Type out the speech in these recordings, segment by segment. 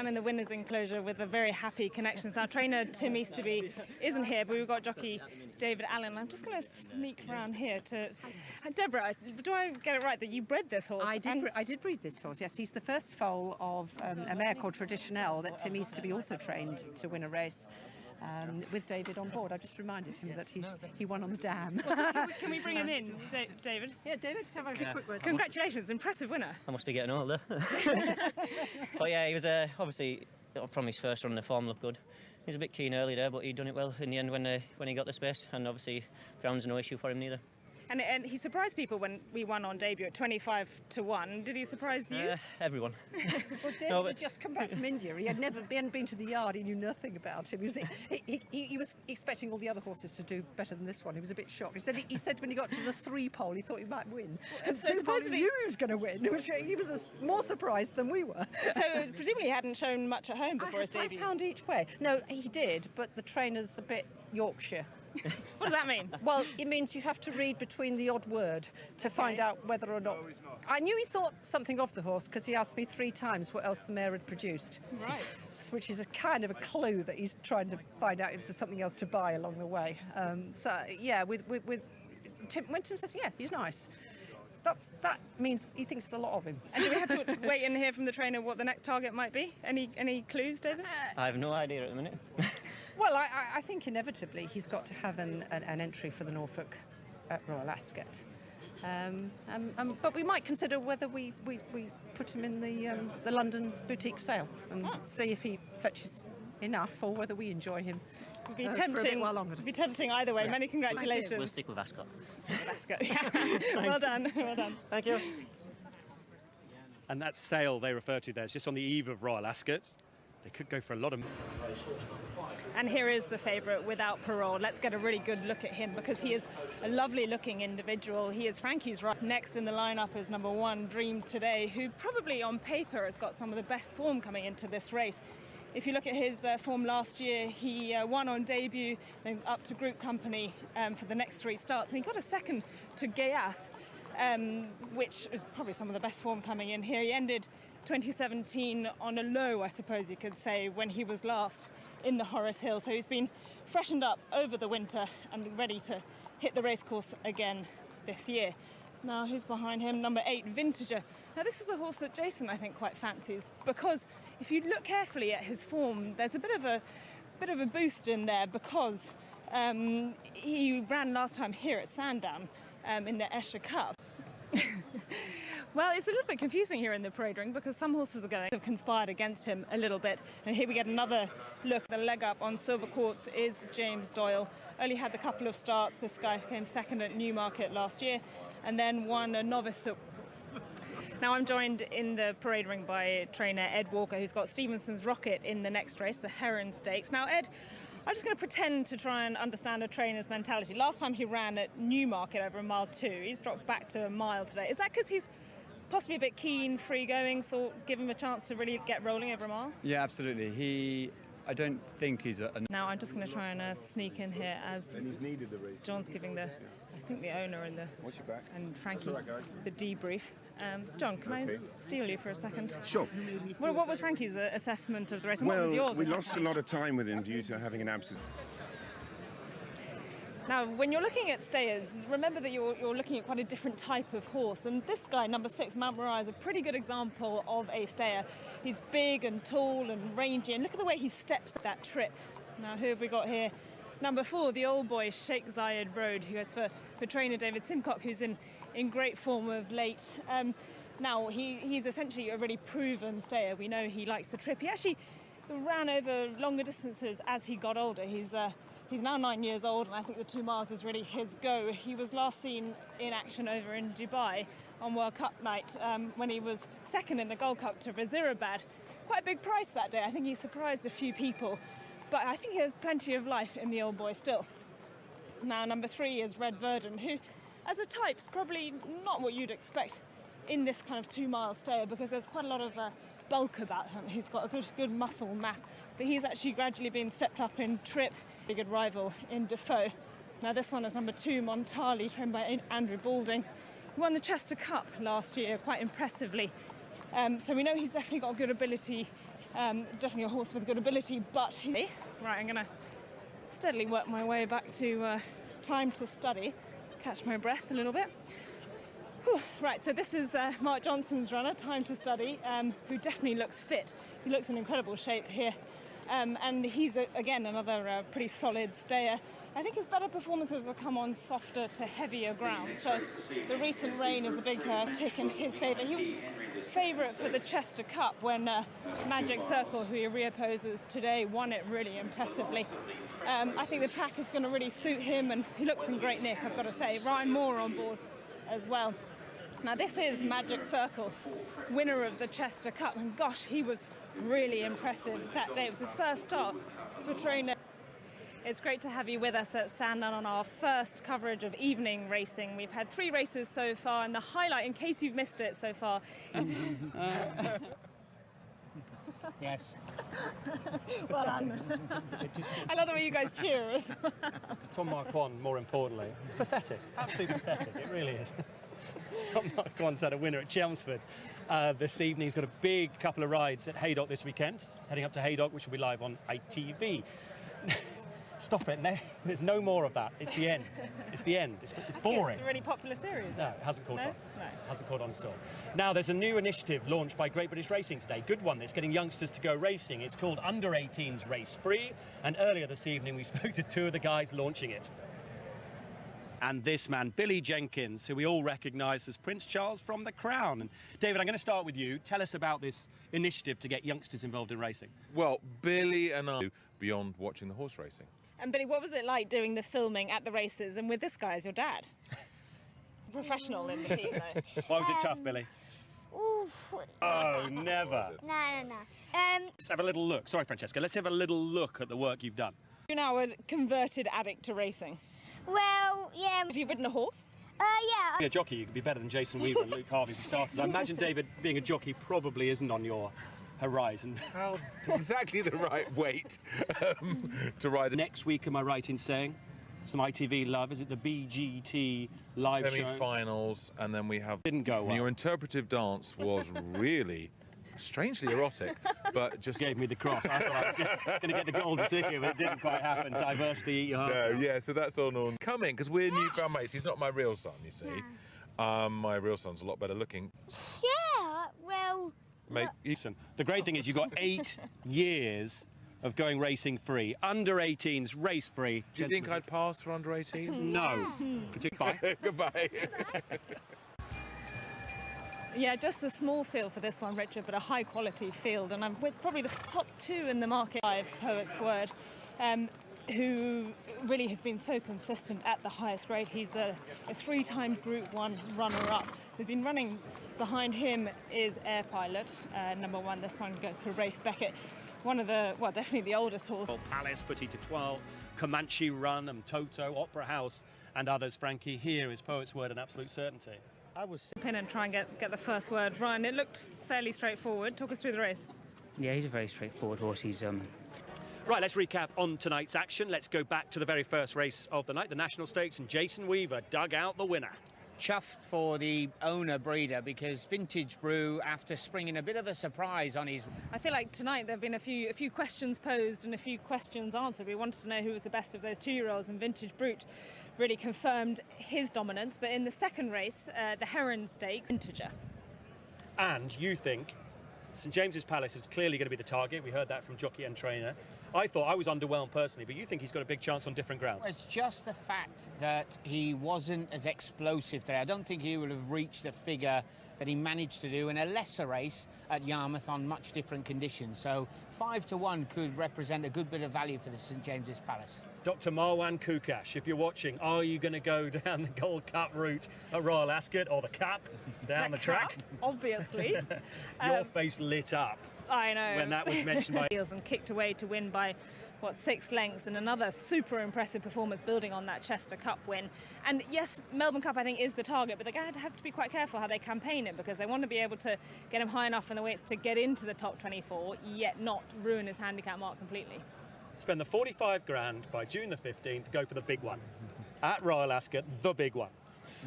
And in the winners' enclosure with a very happy Connections. Now, trainer Tim Easterby isn't here, but we've got jockey David Allen. I'm just going to sneak around here to... Deborah, do I get it right that you bred this horse? I did breed this horse, yes. He's the first foal of a mare called Traditionelle that Tim Easterby also trained to win a race. With David on board. I just reminded him that he won on the dam. Well, can we bring him in, David? Yeah, David, have a quick word. Congratulations, impressive winner. I must be getting older. But yeah, he was obviously from his first run, the form looked good. He was a bit keen early there, but he'd done it well in the end when he got the space, and obviously ground's no issue for him neither. And he surprised people when we won on debut at 25-1. Did he surprise you? Everyone. Well, David had just come back from India. He hadn't been to the yard. He knew nothing about him. He was expecting all the other horses to do better than this one. He was a bit shocked. He said when he got to the 3 pole, he thought he might win. And so supposedly he was going to win, which he was more surprised than we were. So presumably he hadn't shown much at home before his debut. £5 each way. No, he did, but the trainer's a bit Yorkshire. What does that mean? Well, it means you have to read between the odd word to find out whether or not... I knew he thought something of the horse because he asked me 3 times what else the mare had produced. Right. Which is a kind of a clue that he's trying to find out if there's something else to buy along the way. So, yeah, with Tim, when Tim says, yeah, he's nice, that means he thinks a lot of him. And do we have to wait and hear from the trainer what the next target might be? Any clues, David? I have no idea at the minute. Well, I think inevitably he's got to have an entry for the Norfolk at Royal Ascot. But we might consider whether we put him in the London boutique sale and see if he fetches enough or whether we enjoy him. It'd be tempting. For a bit while longer. It'd be tempting either way. Yes. Many congratulations. We'll stick with Ascot. Yeah. Well done. Well done. Thank you. And that sale they refer to there is just on the eve of Royal Ascot. They could go for a lot of... And here is the favourite, Without Parole. Let's get a really good look at him because he is a lovely looking individual. He is Frankie's right. Next in the lineup is number 1, Dream Today, who probably on paper has got some of the best form coming into this race. If you look at his form last year, he won on debut, then up to Group Company for the next 3 starts, and he got a second to Gaiath, which is probably some of the best form coming in here. He ended 2017 on a low, I suppose you could say, when he was last in the Horace Hill. So he's been freshened up over the winter and ready to hit the racecourse again this year. Now, who's behind him? Number 8, Vintager. Now, this is a horse that Jason, I think, quite fancies because if you look carefully at his form, there's a bit of a boost in there because he ran last time here at Sandown in the Esher Cup. Well, it's a little bit confusing here in the parade ring because some horses have conspired against him a little bit. And here we get another look. The leg up on Silver Quartz is James Doyle. Only had a couple of starts. This guy came second at Newmarket last year and then won a novice. Now I'm joined in the parade ring by trainer Ed Walker, who's got Stevenson's Rocket in the next race, the Heron Stakes. Now, Ed, I'm just going to pretend to try and understand a trainer's mentality. Last time he ran at Newmarket over a mile 2. He's dropped back to a mile today. Is that because he's possibly a bit keen, free-going, so give him a chance to really get rolling over a mile? Yeah, absolutely. I don't think he's Now I'm just going to try and sneak in here as John's giving the owner and Frankie the debrief. John, can I steal you for a second? Sure. Well, what was Frankie's assessment of the race and what was yours? We lost a lot of time with him due to having an absence. Now, when you're looking at stayers, remember that you're looking at quite a different type of horse. And this guy, number 6, Mount Moriah, is a pretty good example of a stayer. He's big and tall and rangy, and look at the way he steps that trip. Now, who have we got here? Number 4, the old boy, Sheikh Zayed Road, who goes for trainer David Simcock, who's in great form of late. Now, he's essentially a really proven stayer. We know he likes the trip. He actually ran over longer distances as he got older. He's now 9 years old, and I think the 2 miles is really his go. He was last seen in action over in Dubai on World Cup night when he was second in the Gold Cup to Vazirabad. Quite a big price that day. I think he surprised a few people, but I think he has plenty of life in the old boy still. Now, number 3 is Red Verdon, who, as a type, is probably not what you'd expect in this kind of 2-mile stayer because there's quite a lot of bulk about him. He's got a good muscle mass, but he's actually gradually been stepped up in trip. A good rival in Defoe. Now this one is number 2, Montali, trained by Andrew Balding, who won the Chester Cup last year quite impressively. So we know he's definitely got good ability Definitely a horse with good ability, but right, I'm going to steadily work my way back to Time to Study, catch my breath a little bit. Whew. Right, so this is Mark Johnson's runner, Time to Study, who definitely looks fit. He looks in incredible shape here. And he's, again, another pretty solid stayer. I think his better performances have come on softer to heavier ground. So the recent rain is a big tick in his favour. He was favourite for the Chester Cup when Magic Circle, who he reopposes today, won it really impressively. I think the track is going to really suit him, and he looks in great nick, I've got to say. Ryan Moore on board as well. Now this is Magic Circle, winner of the Chester Cup, and gosh, he was really impressive that day. It was his first start for trainer. It's great to have you with us at Sandown on our first coverage of evening racing. We've had 3 races so far, and the highlight, in case you've missed it so far... Yes. Well done. I love the way you guys cheer as well. Tom Marquand, more importantly. It's pathetic, absolutely pathetic, it really is. Tom Marquand's had a winner at Chelmsford this evening. He's got a big couple of rides at Haydock this weekend, heading up to Haydock, which will be live on ITV. Stop it, no, there's no more of that. It's the end. It's the end. It's boring. It's a really popular series. No, it hasn't caught on. No? It hasn't caught on at all. Now, there's a new initiative launched by Great British Racing today. Good one. It's getting youngsters to go racing. It's called Under 18s Race Free. And earlier this evening, we spoke to 2 of the guys launching it. And this man, Billy Jenkins, who we all recognise as Prince Charles from The Crown. And David, I'm going to start with you. Tell us about this initiative to get youngsters involved in racing. Well, Billy and I, beyond watching the horse racing. And Billy, what was it like doing the filming at the races and with this guy as your dad? Professional in the team, though. Why was it tough, Billy? Oof. Oh, never. No. Let's have a little look. Sorry, Francesca. Let's have a little look at the work you've done. You're now a converted addict to racing. Well, yeah. Have you ridden a horse? Yeah. Being a jockey, you could be better than Jason Weaver and Luke Harvey for starters. I imagine, David, being a jockey probably isn't on your horizon. How exactly the right weight to ride. Next week, am I right in saying? Some ITV love. Is it the BGT live show? Semi-finals, and then we have... Didn't go well. Your interpretive dance was really strangely erotic, but just... Gave me the cross. I thought I was going to get the golden ticket, but it didn't quite happen. Diversity, eat your heart out. yeah, so that's on coming, because we're newfound mates. He's not my real son, you see. My real son's a lot better looking. Yeah, well... Mate, Listen, the great thing is you've got 8 years of going racing free. Under 18s, race free. do you think I'd pass for under 18? No. Goodbye. Goodbye. Yeah, just a small field for this one, Richard, but a high-quality field. And I'm with probably the top 2 in the market, 5 Poet's Word, who really has been so consistent at the highest grade. He's a 3-time Group 1 runner-up. So he's been running. Behind him is Air Pilot, number 1. This one goes for Rafe Beckett. One of the, well, definitely the oldest horse. Palace, Petit Étoile, Comanche Run, and Toto, Opera House, and others. Frankie, here is Poet's Word and Absolute Certainty. I was Pin and try and get the first word. Ryan, it looked fairly straightforward. Talk us through the race. Yeah, he's a very straightforward horse. He's Right, let's recap on tonight's action. Let's go back to the very first race of the night, the National Stakes, and Jason Weaver dug out the winner. chuffed for the owner breeder because Vintage Brew, after springing a bit of a surprise on his... I feel like tonight there have been a few questions posed and a few questions answered. We wanted to know who was the best of those 2-year-olds, and Vintage Brute really confirmed his dominance. But in the second race, the Heron Stakes, Vintager. And you think St James's Palace is clearly going to be the target. We heard that from jockey and trainer. I thought I was underwhelmed personally, but you think he's got a big chance on different ground. It's just the fact that he wasn't as explosive today. I don't think he would have reached the figure that he managed to do in a lesser race at Yarmouth on much different conditions. So 5-1 could represent a good bit of value for the St James's Palace. Dr. Marwan Kukash, if you're watching, are you going to go down the Gold Cup route at Royal Ascot or the Cup down the track? Obviously. Your face lit up. I know. When that was mentioned by... and kicked away to win by, 6 lengths, and another super impressive performance building on that Chester Cup win. And yes, Melbourne Cup I think is the target, but they're going to have to be quite careful how they campaign it, because they want to be able to get him high enough in the weights to get into the top 24, yet not ruin his handicap mark completely. Spend the 45 grand by June the 15th, go for the big one. At Royal Ascot, the big one.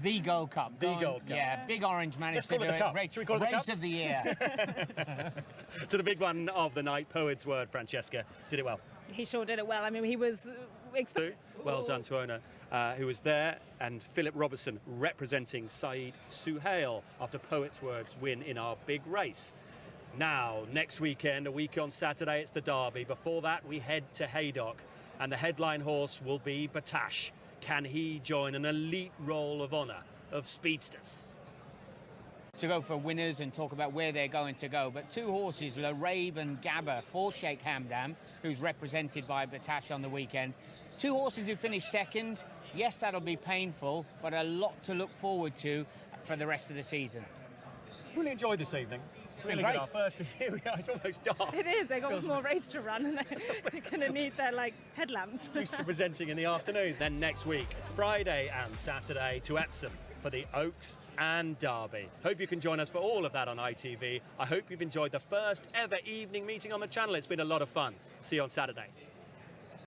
The Gold Cup. The Gold Cup. Yeah, Big Orange managed Let's call to it do the it. Cup. Should we call it the Race Cup? of the year. To the big one of the night, Poet's Word, Francesca. Did it well. He sure did it well. I mean, he was... Well done to Ona, who was there, and Philip Robertson representing Saeed Suhail after Poet's Word's win in our big race. Now, next weekend, a week on Saturday, it's the Derby. Before that, we head to Haydock, and the headline horse will be Batash. Can he join an elite roll of honour of speedsters? To go for winners and talk about where they're going to go. But two horses, Larabe and Gabba, for Sheikh Hamdan, who's represented by Batash on the weekend. Two horses who finished second. Yes, that'll be painful, but a lot to look forward to for the rest of the season. Really enjoyed this evening. It's been really great. good. Our first, here we are, it's almost dark. It is. They've got one more race to run, and they're going to need their headlamps. Used to presenting in the afternoons. Then next week, Friday and Saturday, to Epsom for the Oaks and Derby. Hope you can join us for all of that on ITV. I hope you've enjoyed the first ever evening meeting on the channel. It's been a lot of fun. See you on Saturday.